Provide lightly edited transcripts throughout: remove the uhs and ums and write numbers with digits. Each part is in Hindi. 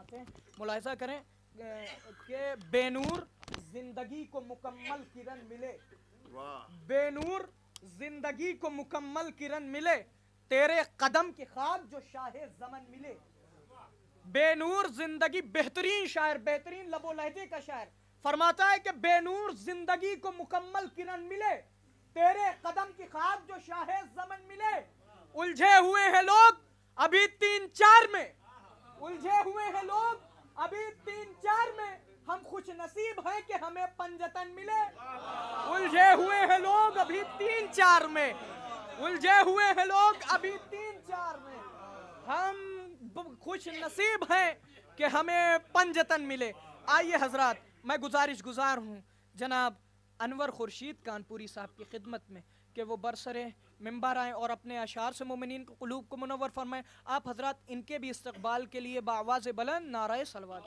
फरमाते हैं, मुलाहिजा करें कि बेनूर जिंदगी को मुकम्मल किरण मिले, बेनूर जिंदगी को मुकम्मल किरण मिले, तेरे कदम की खाक जो शाहे ज़मन मिले। बेनूर जिंदगी, बेहतरीन शायर, बेहतरीन लबो लहजे का शायर फरमाता है कि बेनूर जिंदगी को मुकम्मल किरण मिले, तेरे कदम की खाक जो शाहे ज़मन मिले। उलझे हुए हैं लोग अभी 3-4 में, उलझे हुए हैं लोग अभी 3-4 में, हम खुश नसीब हैं कि हमें पंजतन मिले। उलझे हुए हैं लोग अभी 3-4 में, उलझे हुए हैं लोग अभी 3-4 में, हम खुश नसीब हैं कि हमें पंजतन मिले। आइए हजरात, मैं गुजार हूँ जनाब अनवर खुर्शीद कानपुरी साहब की खिदमत में कि वो बरसरे मिंबर आएँ और अपने अशार से मोमिनीन को क़ुलूब को मुनव्वर फरमाएँ। आप हजरात इनके भी इस्तक़बाल के लिए बाआवाज़ बुलंद नाराए सलवात।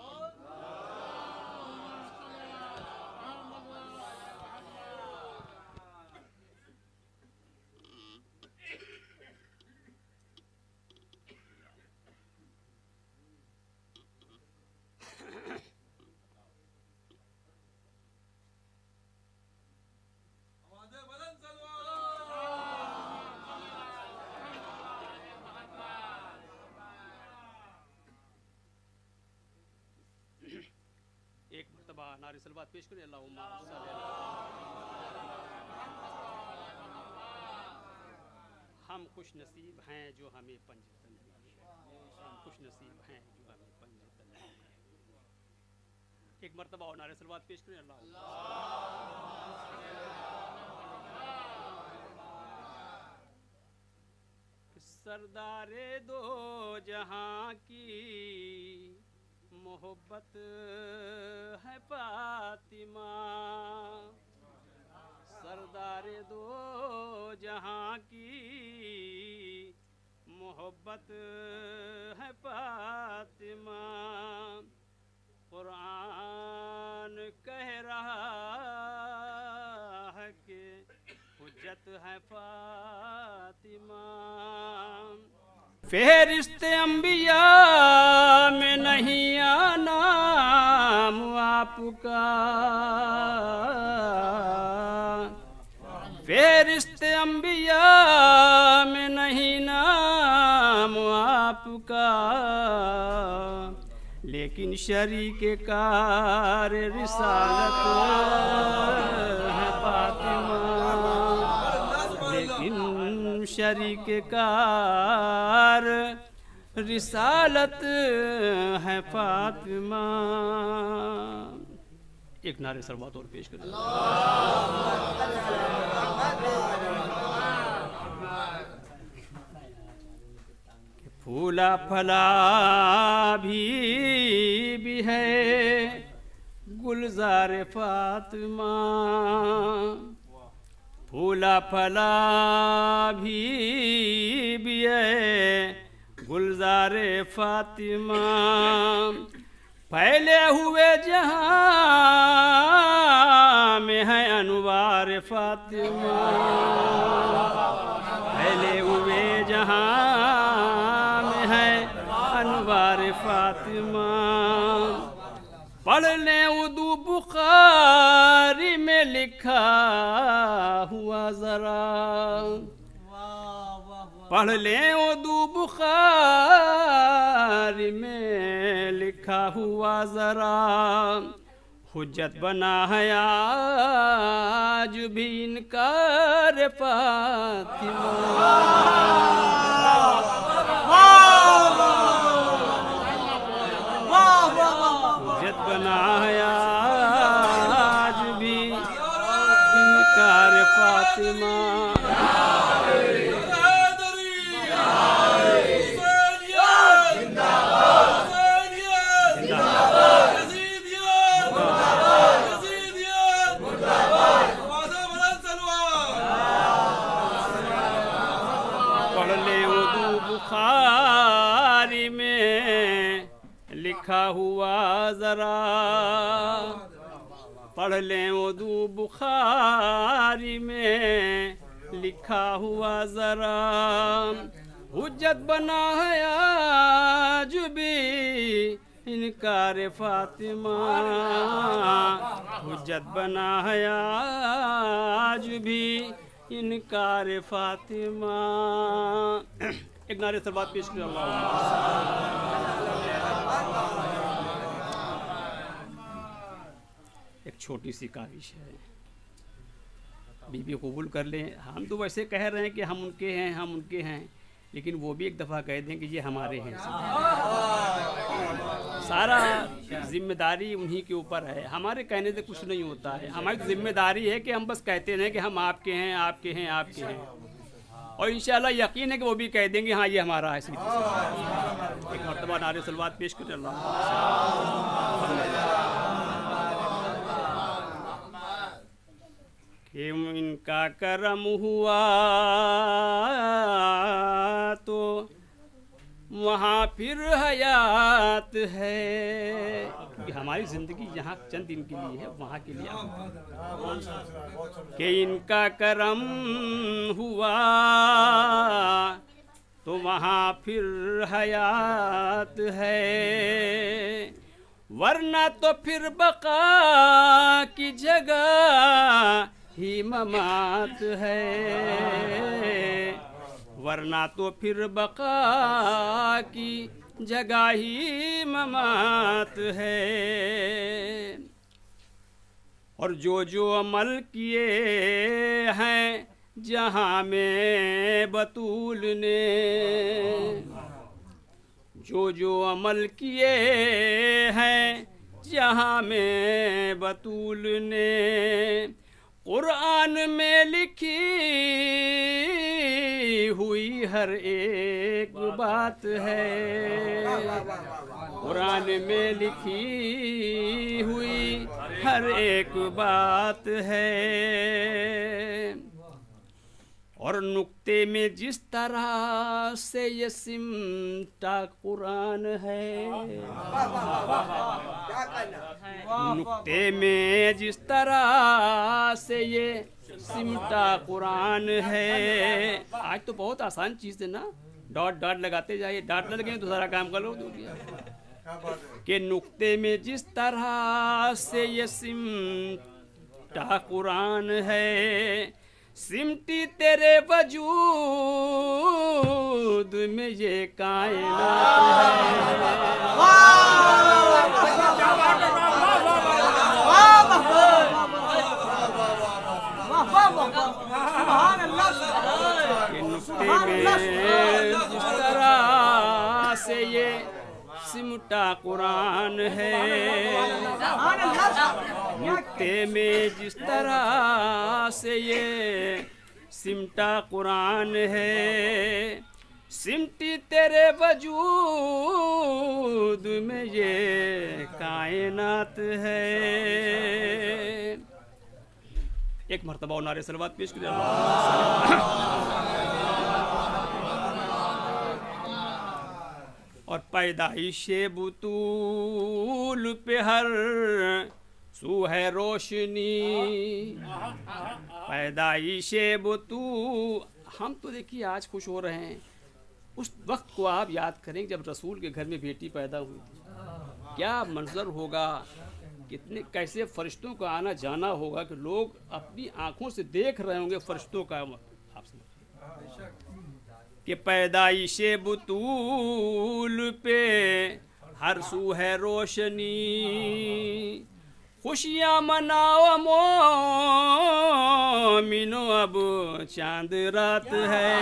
एक मरतबा नारे सलवात पेश करें। अल्लाहुम्मा हम खुश नसीब हैं जो हमें पंजतन मिले, हम खुश नसीब हैं जो हमें पंजतन मिले। एक मरतबा और नारे सलवात पेश करें। सरदारे दो जहां की मोहब्बत है फातिमा, सरदारे दो जहां की मोहब्बत है फातिमा। कुरान कह रहा है कि हुज्जत है फातिमा। फेरिश्ते अंबिया में नहीं आना आपका, फेरिश्ते अंबिया में नहीं नाम आपका, लेकिन शरीके कार रिसालत है फातिमा, लेकिन शरीके कार रिसालत है फातिमा। एक नारे सरबात और पेश करें। फूला फला भी है गुलजार फातिमा, फूला फला भी है गुलजार फातिमा। फैले हुए जहां में है अनवार फातिमा, फैले हुए जहां में है अनवार फातिमा। पढ़ लें उर्दू बुखारी में लिखा हुआ जरा, पढ़ लें उर्दू बुखारी में लिखा हुआ जरा। हुज्जत बना है आज भी इनकार फातिमा, हुज्जत बना है आज भी इनकार फातिमा। बुखारी में लिखा हुआ जरा, पढ़ लें उर्दू बुखारी में लिखा हुआ जरा। हुज्जत बना है आज भी इनकार फातिमा हुज्जत बना है आज भी इनकार फातिमा। एक नारे सलवात पेश कर एक छोटी सी काविश है, बीबी कबूल कर लें। हम तो वैसे कह रहे हैं कि हम उनके हैं, हम उनके हैं, लेकिन वो भी एक दफ़ा कह दें कि ये हमारे हैं। सारा जिम्मेदारी उन्हीं के ऊपर है, हमारे कहने से कुछ नहीं होता है। हमारी जिम्मेदारी है कि हम बस कहते रहें कि हम आपके हैं, आपके हैं, आपके हैं, और इंशाल्लाह यकीन है कि वो भी कह देंगे हाँ ये हमारा है। एक मरतबा नारे सलवात पेश कर कि इनका करम हुआ तो वहाँ फिर हयात है। कि हमारी ज़िंदगी यहाँ चंद दिन के लिए है, वहाँ के लिए कि इनका करम हुआ तो वहाँ फिर हयात है, वरना तो फिर बका की जगह ही ममात है, वरना तो फिर बका की जगह ही ममात है। और जो अमल किए हैं जहाँ में बतूल ने, जो अमल किए हैं जहाँ में बतूल ने, कुरान में लिखी हुई हर एक बात है, कुरान में लिखी हुई हर एक बात है। और नुक्ते में जिस तरह से ये सिमटा कुरान है, नुक्ते में जिस तरह से ये सिमटा कुरान है। आज तो बहुत आसान चीज़ है ना, डॉट डॉट लगाते जाइए, डॉट न लगे तो सारा काम कर लो। कि नुक्ते में जिस तरह से ये सिमटा कुरान है, सिमटी तेरे वजूद में ये कायनात है। नुक्ते में जिस तरह से ये सिमटा कुरान है, नुक्ते में जिस तरह से ये सिमटा कुरान है, सिमटी तेरे वजूद में ये कायनात है। एक मरतबा नारे सलवात पेश करें। और पैदाइशे बुतूल पे हर सू है रोशनी, पैदाइशे बुतूल। हम तो देखिए आज खुश हो रहे हैं, उस वक्त को आप याद करें जब रसूल के घर में बेटी पैदा हुई थी, क्या मंजर होगा, कितने कैसे फरिश्तों का आना जाना होगा कि लोग अपनी आंखों से देख रहे होंगे फरिश्तों का। आप समझिए कि पैदाइशे बुतूल पे हर सू है रोशनी, खुशियाँ मनाओ मोमिनो अब चांद रात है,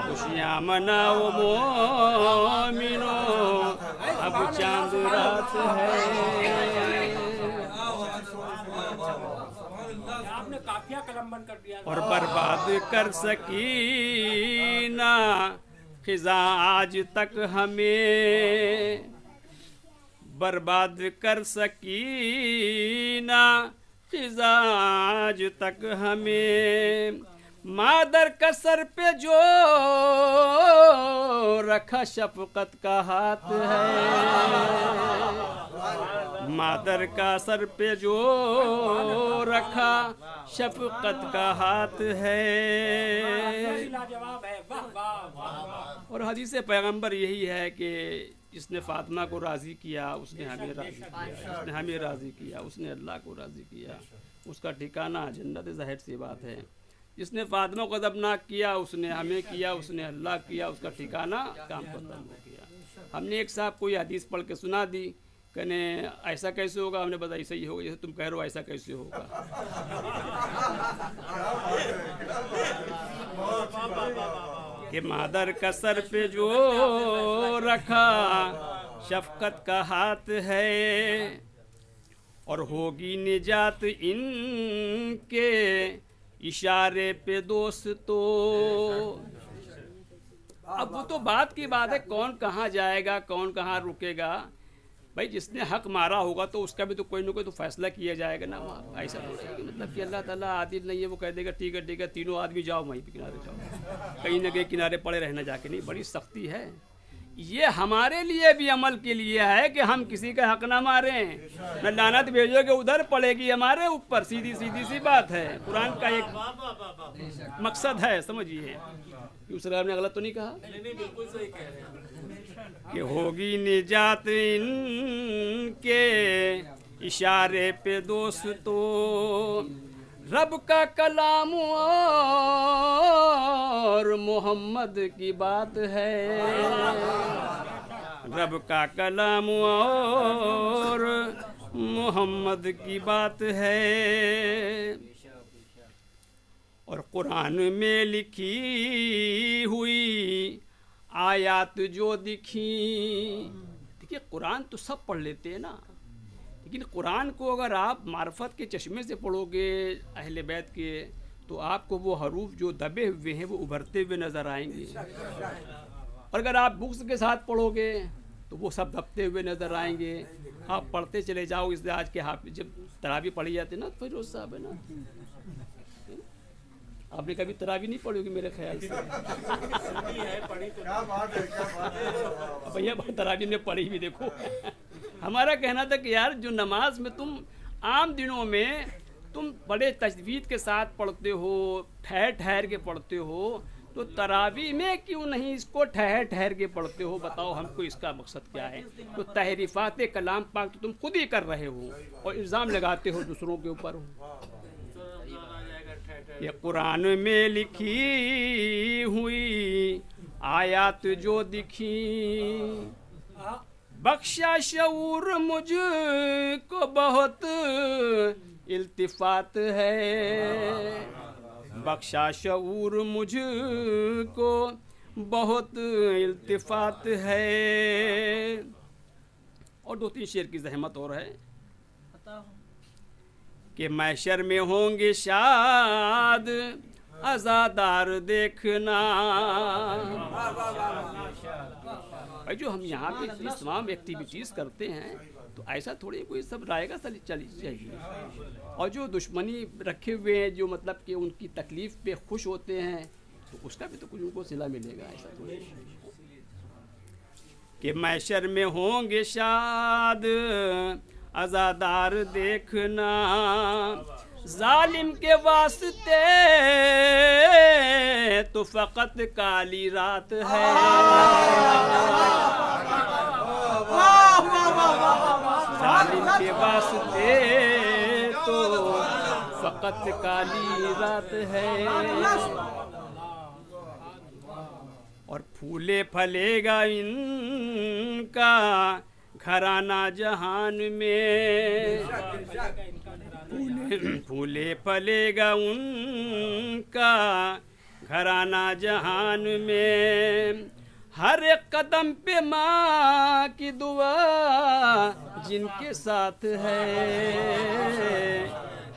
खुशियाँ मनाओ मोमिनो अब चांद रात है। आपने काफिया कलम बंद कर दिया। और बर्बाद कर सकी ना खिजा आज तक हमें, बर्बाद कर सकी ना खिजा आज तक हमें। मादर का सर पे जो रखा शफकत का हाथ है, मादर का सर पे जो रखा शफकत का हाथ है। और हदीस पैगंबर यही है कि जिसने फातिमा को राज़ी किया उसने हमें राज़ी किया, जिसने हमें राज़ी किया उसने अल्लाह को राज़ी किया, उसका ठिकाना जन्नत, ज़ाहिर सी बात है। जिसने फातिमा को अदबनाक किया उसने हमें किया, उसने अल्लाह किया, उसका ठिकाना काम खत्म हो गया। हमने एक साहब कोई हदीस पढ़ के सुना दी, कहने ऐसा कैसे होगा, हमने बताया ऐसा ही होगा, जैसे तुम कह रहे हो ऐसा कैसे होगा। कि मादर का सर पे जो रखा शफकत का हाथ है, और होगी निजात इनके इशारे पे दोस्तों। अब वो तो बात की बात है, कौन कहाँ जाएगा कौन कहाँ रुकेगा। भाई जिसने हक मारा होगा तो उसका भी तो कोई ना कोई तो फैसला किया जाएगा ना। ऐसा नहीं है मतलब कि अल्लाह ताला आदिल नहीं है, वो कह देगा ठीक है तीनों आदमी जाओ वहीं पे किनारे जाओ, कहीं ना कहीं किनारे पड़े रहना जाके। नहीं, बड़ी सख्ती है। ये हमारे लिए भी अमल के लिए है कि हम किसी का हक ना मारें, न लानत भेजोगे उधर पड़ेगी हमारे ऊपर। सीधी सी बात है, कुरान का एक मकसद है, समझिए। उस ने गलत तो नहीं कहा? नहीं, बिल्कुल सही कह रहे हैं कि होगी निजात इनके इशारे पे दोस्तों। रब का कलाम और मोहम्मद की बात है, रब का कलाम और मोहम्मद की बात है। और कुरान में लिखी हुई आयात जो दिखी, देखिए कुरान तो सब पढ़ लेते हैं ना, लेकिन कुरान को अगर आप मार्फत के चश्मे से पढ़ोगे अहले बैत के, तो आपको वो हरूफ जो दबे हुए हैं वो उभरते हुए नज़र आएंगे। और अगर आप बुक्स के साथ पढ़ोगे तो वो सब दबते हुए नज़र आएंगे। आप पढ़ते चले जाओ। इसलिए आज के हाफिज जब तरावी पढ़ी जाती है ना, फिरोज साहब है ना, आपने कभी तरावी नहीं पढ़ी होगी मेरे ख्याल से। भैया तरावी ने पढ़ी भी, देखो। हमारा कहना था कि यार जो नमाज में तुम आम दिनों में तुम बड़े तजवीद के साथ पढ़ते हो, ठहर ठहर के पढ़ते हो, तो तरावी में क्यों नहीं इसको ठहर ठहर के पढ़ते हो? बताओ हमको इसका मकसद क्या है? तो तहरीफात कलाम पाक तो तुम खुद ही कर रहे हो और इल्ज़ाम लगाते हो दूसरों के ऊपर। ये कुरान में लिखी हुई आयात जो दिखी, बख्शा शऊर मुझको बहुत इल्तिफात है, बख्शा शऊर मुझको बहुत इल्तिफात है। और दो तीन शेर की जहमत और है कि मैशर में होंगे शाद आज़ादार देखना। भाई जो हम यहाँ पे तमाम एक्टिविटीज़ करते हैं तो ऐसा थोड़ी कोई सब रायगा चली चाहिए। और जो दुश्मनी रखे हुए हैं, जो मतलब कि उनकी तकलीफ़ पे खुश होते हैं, तो उसका भी तो कुछ उनको सिला मिलेगा। ऐसा थोड़ी कि मैशर में होंगे शाद आज़ादार देखना, जालिम के वास्ते तो फ़कत काली रात है, जालिम के वास्ते तो फ़कत काली रात है। और फूले फलेगा इनका घराना जहान में, फूले फलेगा उनका घराना जहान में। हर एक कदम पे माँ की दुआ जिनके साथ है,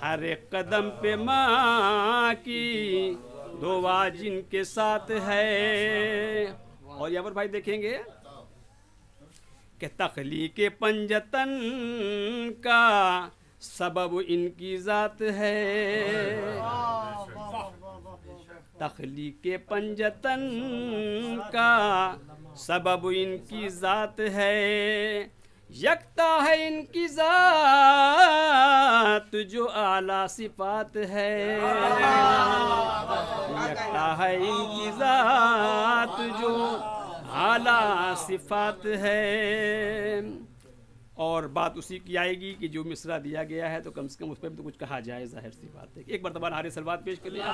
हर एक कदम पे माँ की दुआ जिनके साथ है। और यहाँ पर भाई देखेंगे कि तख्लीक़ पंजतन का सबब इनकी ज़ात है, तख्लीक़ पंजतन का सबब इनकी ज़ात है। यकता है इनकी ज़ात जो आला सिफात है, यकता है इनकी ज़ात जो आला सिफात है। और बात उसी की आएगी कि जो मिसरा दिया गया है तो कम से कम उस पर भी तो कुछ कहा जाए, जाहिर सी बात है। एक मरतबा नारे सलवात पेश कर लिया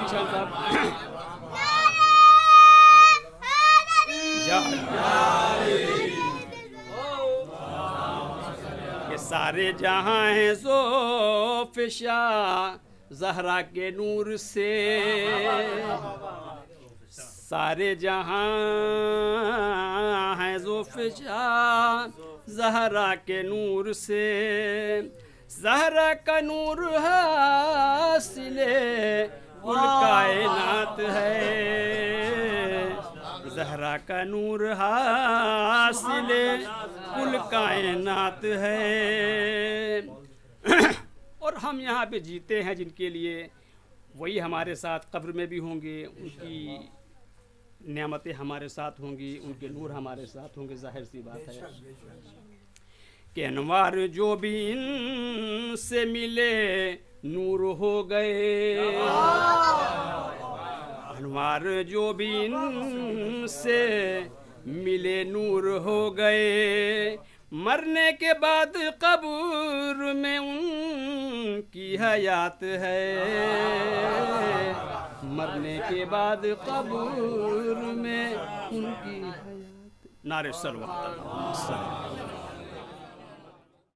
निशान साहब। ये सारे जहां हैं ज़ोफ़िशा ज़हरा के नूर से, सारे जहां हैं ज़ोफ़िशा ज़हरा के नूर से, ज़हरा का नूर हासिले कुल कायनात है, ज़हरा का नूर हासिले कुल कायनात है। और हम यहाँ पे जीते हैं जिनके लिए, वही हमारे साथ कब्र में भी होंगे, उनकी नेमतें हमारे साथ होंगी, उनके नूर हमारे साथ होंगे, जाहिर सी बात है कि अनवार जो भी इनसे मिले नूर हो गए, अनवार जो भी इनसे मिले नूर हो गए, मरने के बाद कब्र में उनकी हयात है, मरने के बाद कब्र में उनकी हयात। नारे सल्लल्लाहु अलैहि वसल्लम।